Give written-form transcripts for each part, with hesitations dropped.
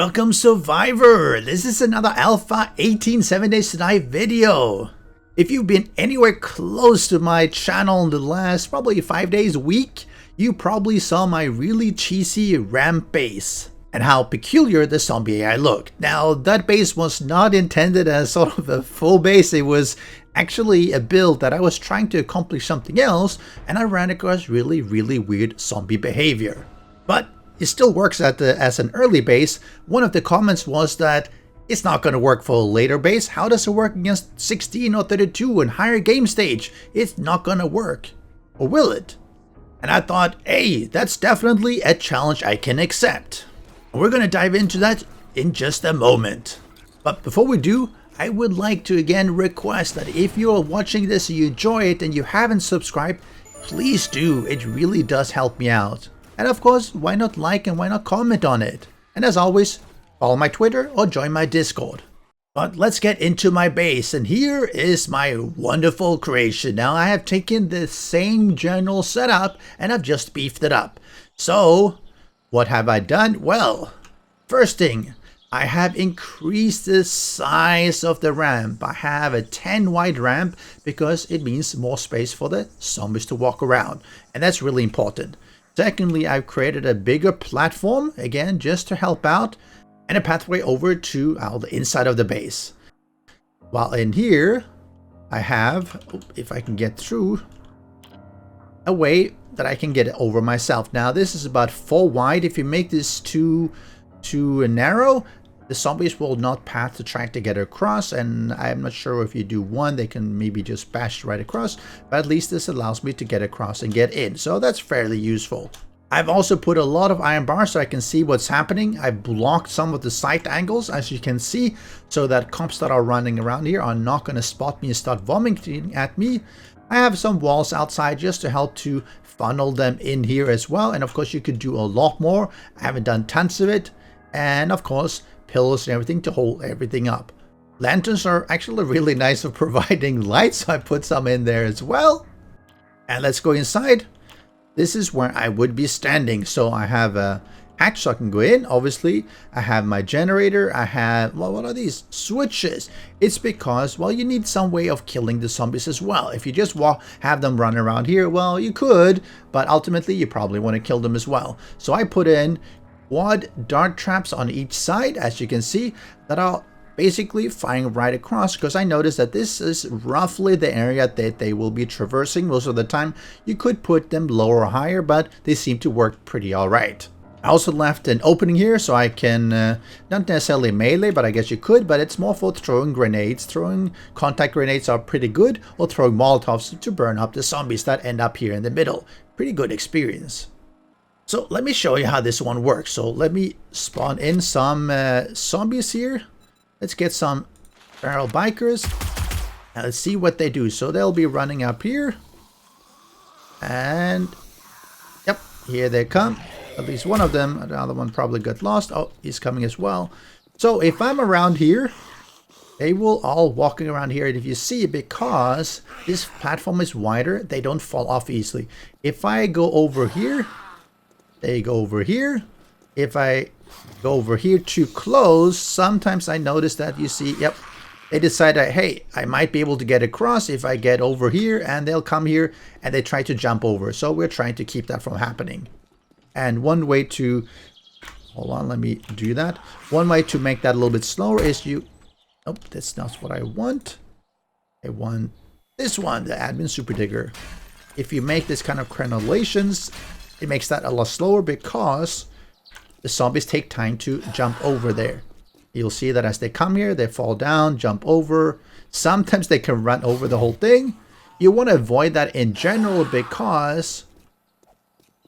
Welcome Survivor! This is another Alpha 18 7 Days to Die video. If you've been anywhere close to my channel in the last probably 5 days, week, you probably saw my really cheesy ramp base and how peculiar the zombie AI looked. Now that base was not intended as sort of a full base, it was actually a build that I was trying to accomplish something else, and I ran across really weird zombie behavior. But it still works as an early base. One of the comments was that it's not going to work for a later base. How does it work against 16 or 32 and higher game stage? It's not going to work. Or will it? And I thought, hey, that's definitely a challenge I can accept. We're going to dive into that in just a moment. But before we do, I would like to again request that if you are watching this and you enjoy it and you haven't subscribed, please do. It really does help me out. And of course, why not like and why not comment on it? And as always, follow my Twitter or join my Discord. But let's get into my base, and here is my wonderful creation. Now I have taken the same general setup and I've just beefed it up. So what have I done? Well, first thing, I have increased the size of the ramp. I have a 10 wide ramp because it means more space for the zombies to walk around, and that's really important. Secondly, I've created a bigger platform, again, just to help out, and a pathway over to the inside of the base. While in here, I have, if I can get through, a way that I can get it over myself. Now, this is about 4 wide. If you make this too narrow, the zombies will not path to try to get across, and I'm not sure if you do one, they can maybe just bash right across, but at least this allows me to get across and get in, so that's fairly useful. I've also put a lot of iron bars so I can see what's happening. I blocked some of the sight angles, as you can see, so that cops that are running around here are not going to spot me and start vomiting at me. I have some walls outside just to help to funnel them in here as well, and of course you could do a lot more. I haven't done tons of it, and of course pillars and everything to hold everything up. Lanterns are actually really nice for providing light, so I put some in there as well. And let's go inside. This is where I would be standing. So I have a hatch so I can go in. Obviously, I have my generator. I have, well, what are these? Switches. It's because, well, you need some way of killing the zombies as well. If you just have them run around here, well, you could, but ultimately you probably want to kill them as well. So I put in quad dart traps on each side, as you can see, that are basically firing right across, because I noticed that this is roughly the area that they will be traversing most of the time. You could put them lower or higher, but they seem to work pretty alright. I also left an opening here so I can, not necessarily melee, but I guess you could, but it's more for throwing grenades. Throwing contact grenades are pretty good, or throwing molotovs to burn up the zombies that end up here in the middle. Pretty good experience. So let me show you how this one works. So let me spawn in some zombies here. Let's get some feral bikers. Now let's see what they do. So they'll be running up here. And yep, here they come. At least one of them. The other one probably got lost. Oh, he's coming as well. So if I'm around here, they will all walking around here. And if you see, because this platform is wider, they don't fall off easily. If I go over here, they go over here. If I go over here too close, sometimes I notice that you see, yep, they decide that, hey, I might be able to get across if I get over here, and they'll come here and they try to jump over. So we're trying to keep that from happening. And one way to, hold on, let me do that. One way to make that a little bit slower is you, nope, that's not what I want. I want this one, the admin super digger. If you make this kind of crenulations, it makes that a lot slower because the zombies take time to jump over there. You'll see that as they come here, they fall down, jump over. Sometimes they can run over the whole thing. You want to avoid that in general because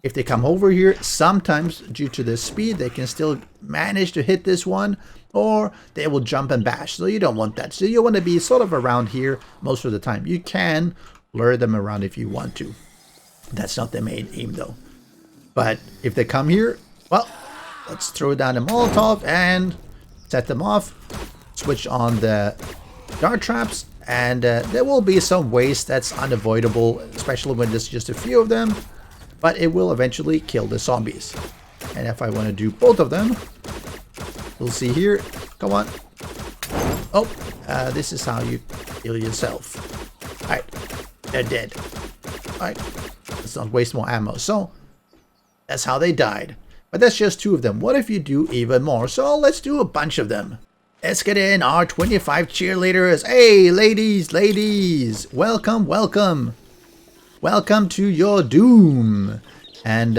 if they come over here, sometimes due to the speed, they can still manage to hit this one, or they will jump and bash. So you don't want that. So you want to be sort of around here most of the time. You can lure them around if you want to. That's not the main aim though. But if they come here, well, let's throw down a Molotov and set them off. Switch on the dart traps, and there will be some waste that's unavoidable, especially when there's just a few of them. But it will eventually kill the zombies. And if I want to do both of them, We'll see here. Come on. Oh, this is how you kill yourself. Alright, they're dead. Alright, let's not waste more ammo. So, that's how they died. But that's just 2 of them. What if you do even more? So, let's do a bunch of them. Let's get in our 25 cheerleaders. Hey, ladies. Welcome. Welcome to your doom. And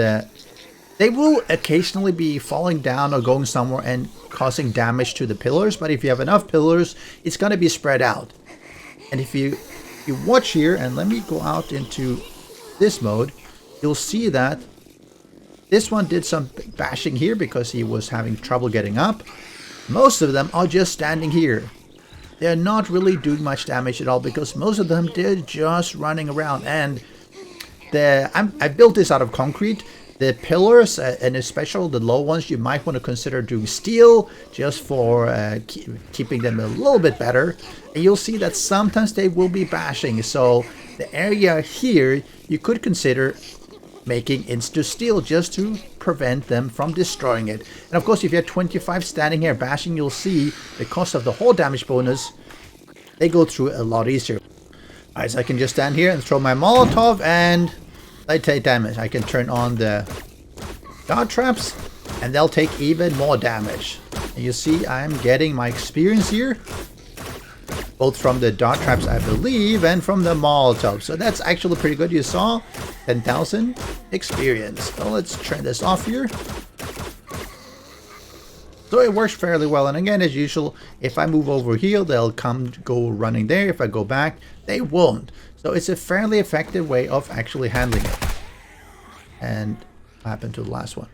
they will occasionally be falling down or going somewhere and causing damage to the pillars. But if you have enough pillars, it's going to be spread out. And if you watch here, and let me go out into this mode, you'll see that this one did some bashing here because he was having trouble getting up. Most of them are just standing here. They're not really doing much damage at all because most of them, they're just running around. And I built this out of concrete. The pillars, and especially the low ones, you might want to consider doing steel just for keeping them a little bit better. And you'll see that sometimes they will be bashing. So the area here, you could consider making insta steel just to prevent them from destroying it. And of course, if you have 25 standing here bashing, you'll see because of the whole damage bonus, they go through a lot easier. Alright, so I can just stand here and throw my Molotov and they take damage. I can turn on the dart traps and they'll take even more damage. And you see I'm getting my experience here, both from the dart traps I believe and from the Molotov. So that's actually pretty good. You saw 10,000 experience. So let's turn this off here. So it works fairly well. And again, as usual, if I move over here, they'll go running there. If I go back, they won't. So it's a fairly effective way of actually handling it. And what happened to the last one?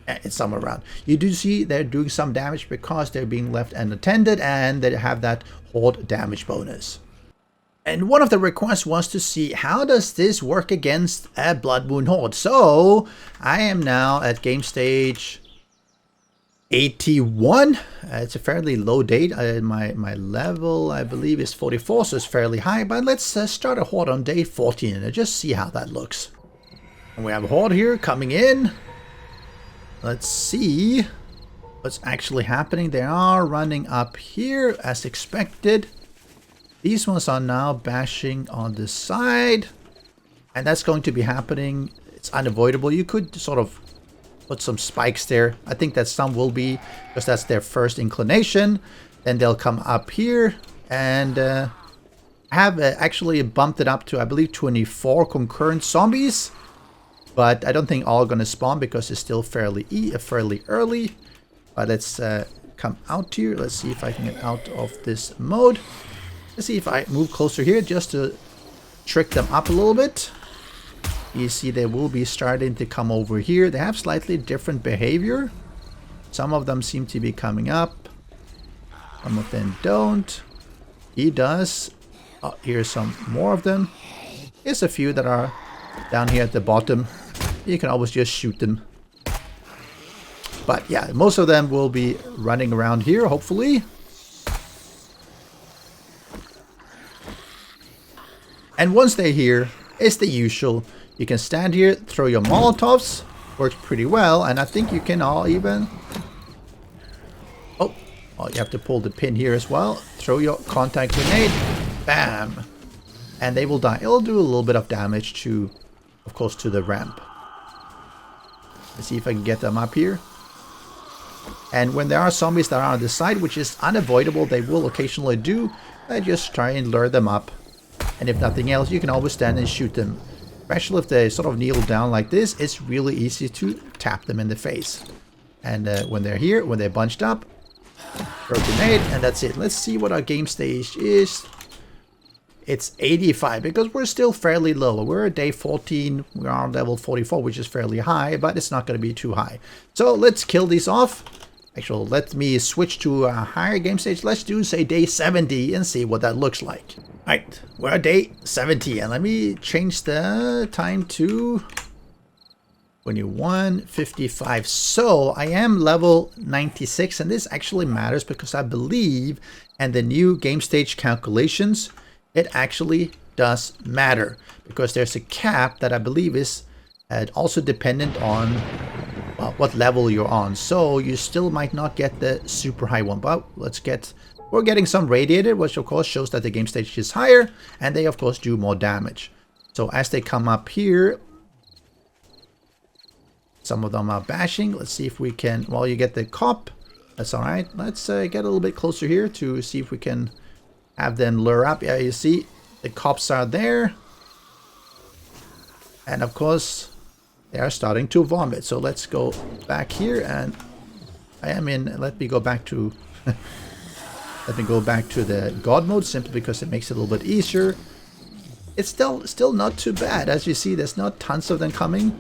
It's somewhere around. You do see they're doing some damage because they're being left unattended and they have that horde damage bonus. And one of the requests was to see how does this work against a Blood Moon Horde. So I am now at game stage 81. It's a fairly low date. My level I believe is 44, so it's fairly high. But let's start a horde on day 14 and just see how that looks. And we have a horde here coming in. Let's see what's actually happening. They are running up here as expected. These ones are now bashing on the side. And that's going to be happening. It's unavoidable. You could sort of put some spikes there. I think that some will be, because that's their first inclination. Then they'll come up here and have actually bumped it up to, I believe, 24 concurrent zombies. But I don't think all are going to spawn because it's still fairly early. But let's come out here. Let's see if I can get out of this mode. Let's see if I move closer here just to trick them up a little bit. You see they will be starting to come over here. They have slightly different behavior. Some of them seem to be coming up. Some of them don't. He does. Oh, here's some more of them. Here's a few that are down here at the bottom. You can always just shoot them. But yeah, most of them will be running around here, hopefully. And once they're here, it's the usual. You can stand here, throw your Molotovs. Works pretty well. And I think you can all even... Oh, you have to pull the pin here as well. Throw your contact grenade. Bam. And they will die. It'll do a little bit of damage to, of course, to the ramp. Let's see if I can get them up here. And when there are zombies that are on the side, which is unavoidable, they will occasionally do, I just try and lure them up. And if nothing else, you can always stand and shoot them. Especially if they sort of kneel down like this, it's really easy to tap them in the face. And when they're here, when they're bunched up, throw a grenade, and that's it. Let's see what our game stage is. It's 85 because we're still fairly low. We're at day 14. We are on level 44, which is fairly high, but it's not going to be too high. So let's kill these off. Actually, let me switch to a higher game stage. Let's do, say, day 70 and see what that looks like. Alright, we're at day 70, and let me change the time to 21:55. So I am level 96, and this actually matters because I believe, and the new game stage calculations, it actually does matter because there's a cap that I believe is also dependent on what level you're on. So you still might not get the super high one, but we're getting some radiated, which of course shows that the game stage is higher, and they of course do more damage. So as they come up here, some of them are bashing. Let's see if we can, well, you get the cop. That's all right. Let's get a little bit closer here to see if we can have them lure up. Yeah, you see the cops are there. And of course, they are starting to vomit. So let's go back here, and let me go back to let me go back to the God mode, simply because it makes it a little bit easier. It's still not too bad. As you see, there's not tons of them coming.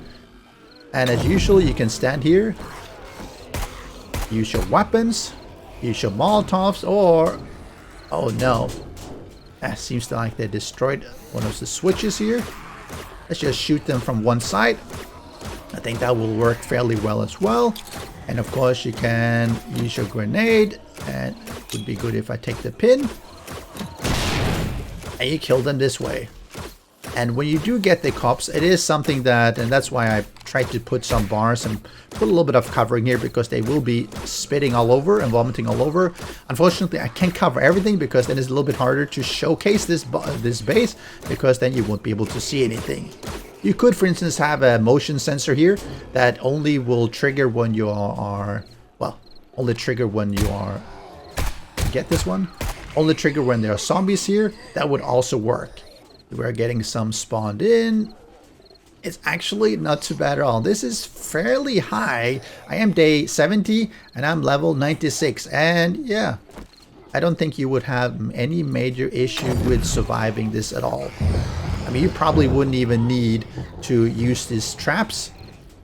And as usual, you can stand here, use your weapons, use your molotovs, or oh no, that seems like they destroyed one of the switches here. Let's just shoot them from one side. I think that will work fairly well as well. And of course, you can use your grenade, and it would be good if I take the pin, and you kill them this way. And when you do get the cops, it is something that, and that's why I tried to put some bars and put a little bit of covering here, because they will be spitting all over and vomiting all over. Unfortunately, I can't cover everything, because then it's a little bit harder to showcase this base, because then you won't be able to see anything. You could, for instance, have a motion sensor here that only will trigger when you are, well, only trigger when you are, get this one? Only trigger when there are zombies here. That would also work. We're getting some spawned in. It's actually not too bad at all. This is fairly high. I am day 70 and I'm level 96. And yeah, I don't think you would have any major issue with surviving this at all. I mean, you probably wouldn't even need to use these traps.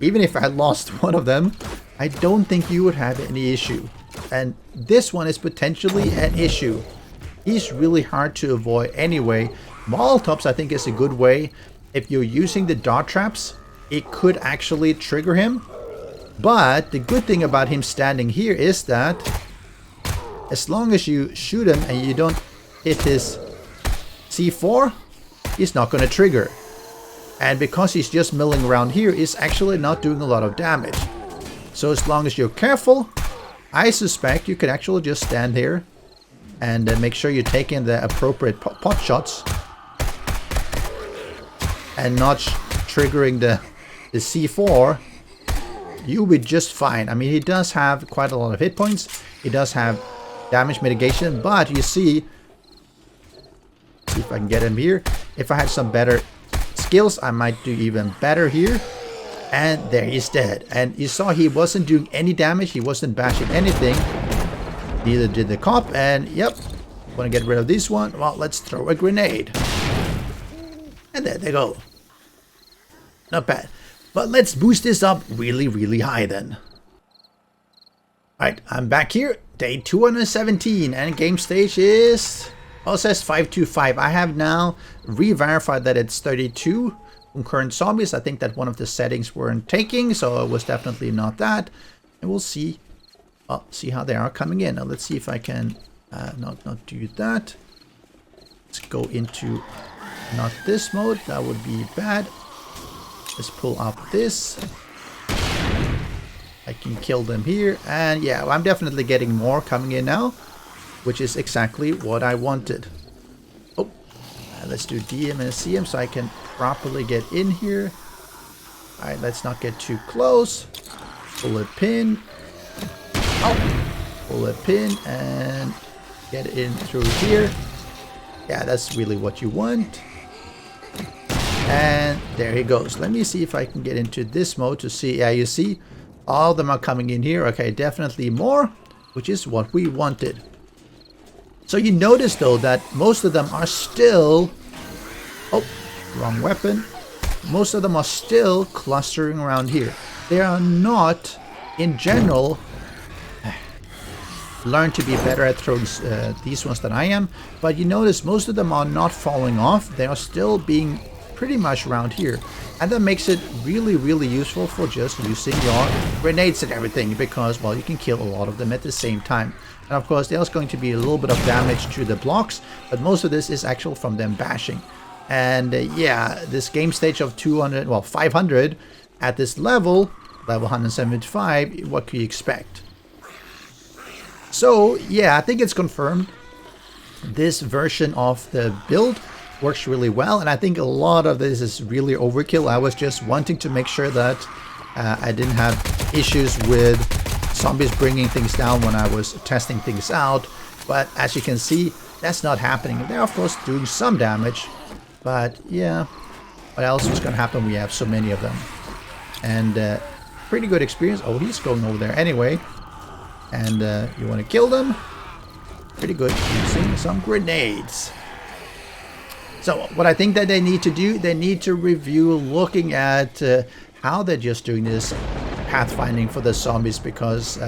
Even if I lost one of them, I don't think you would have any issue. And this one is potentially an issue. He's really hard to avoid anyway. Molotovs, I think, is a good way. If you're using the dart traps, it could actually trigger him. But the good thing about him standing here is that as long as you shoot him and you don't hit his C4, he's not going to trigger. And because he's just milling around here, he's actually not doing a lot of damage. So as long as you're careful, I suspect you could actually just stand here and make sure you take in the appropriate pot shots and not triggering the C4. You'll be just fine. I mean, he does have quite a lot of hit points. He does have damage mitigation, but you see if I can get him here. If I had some better skills, I might do even better here. And there, he's dead. And you saw he wasn't doing any damage. He wasn't bashing anything. Neither did the cop. And yep, want to get rid of this one. Well, let's throw a grenade. And there they go. Not bad. But let's boost this up really, really high then. Alright, I'm back here. Day 217. And game stage is... well, it says 525. I have now re-verified that it's 32 concurrent zombies. I think that one of the settings weren't taking, so it was definitely not that. And we'll see. Well, see how they are coming in. Now let's see if I can not do that. Let's go into not this mode. That would be bad. Let's pull up this. I can kill them here. And yeah, I'm definitely getting more coming in now, which is exactly what I wanted. Oh, let's do DM and CM so I can properly get in here. All right, let's not get too close. Pull a pin. Oh, pull a pin and get in through here. Yeah, that's really what you want. And there he goes. Let me see if I can get into this mode to see. Yeah, you see, all of them are coming in here. Okay, definitely more, which is what we wanted. So you notice though that most of them are still, oh, wrong weapon. Most of them are still clustering around here. They are not, in general, learn to be better at throwing these ones than I am. But you notice most of them are not falling off. They are still being pretty much around here. And that makes it really, really useful for just using your grenades and everything. Because, well, you can kill a lot of them at the same time. And of course, there's going to be a little bit of damage to the blocks, but most of this is actual from them bashing. And yeah, this game stage of 200, well, 500 at this level, level 175, what could you expect? So yeah, I think it's confirmed. This version of the build works really well, and I think a lot of this is really overkill. I was just wanting to make sure that I didn't have issues with zombies bringing things down when I was testing things out, but as you can see, that's not happening. They're of course doing some damage, but yeah, what else is going to happen? We have so many of them, and pretty good experience. Oh, he's going over there anyway, and you want to kill them? Pretty good using some grenades. So what I think that they need to do, they need to review looking at how they're just doing this pathfinding for the zombies, because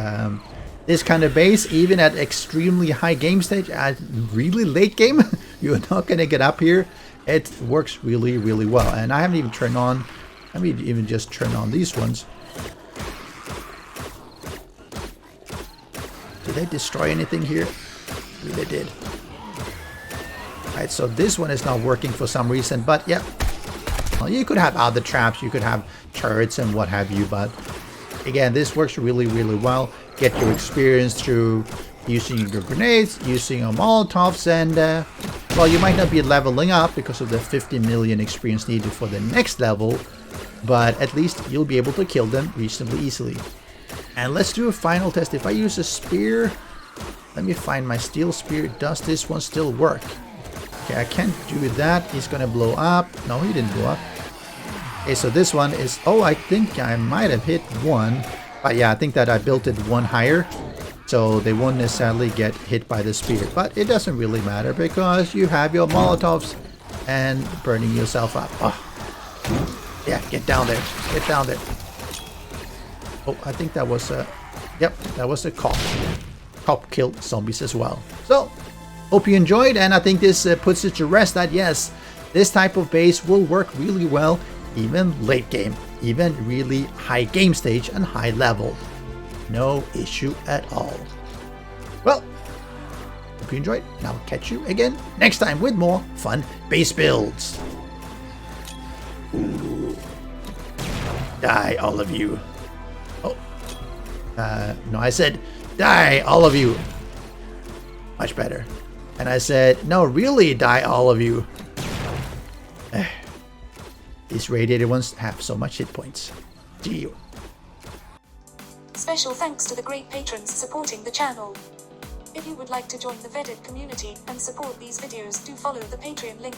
this kind of base, even at extremely high game stage, at really late game, you're not going to get up here. It works really, really well. And I haven't even turned on, let me even just turn on these ones. Did they destroy anything here? They did. Alright, so this one is not working for some reason, but yeah. Well, you could have other traps, you could have turrets and what have you, but again, this works really, really well. Get your experience through using your grenades, using your molotovs, and well, you might not be leveling up because of the 50 million experience needed for the next level, but at least you'll be able to kill them reasonably easily. And let's do a final test. If I use a spear, let me find my steel spear. Does this one still work? Okay, I can't do that. He's gonna blow up. No, he didn't blow up. Okay, so this one is... Oh, I think I might have hit one. But yeah, I think that I built it one higher, so they won't necessarily get hit by the spear. But it doesn't really matter because you have your molotovs and burning yourself up. Oh. Yeah, get down there. Get down there. Oh, I think that was a... Yep, that was a cop. Cop killed zombies as well. So, hope you enjoyed, and I think this puts it to rest that yes, this type of base will work really well, even late game, even really high game stage and high level. No issue at all. Well, hope you enjoyed, and I'll catch you again next time with more fun base builds. Ooh. Die, all of you. Oh, no, I said die, all of you. Much better. And I said, no, really, die, all of you. These radiated ones have so much hit points. See you. Special thanks to the great patrons supporting the channel. If you would like to join the vetted community and support these videos, do follow the Patreon link.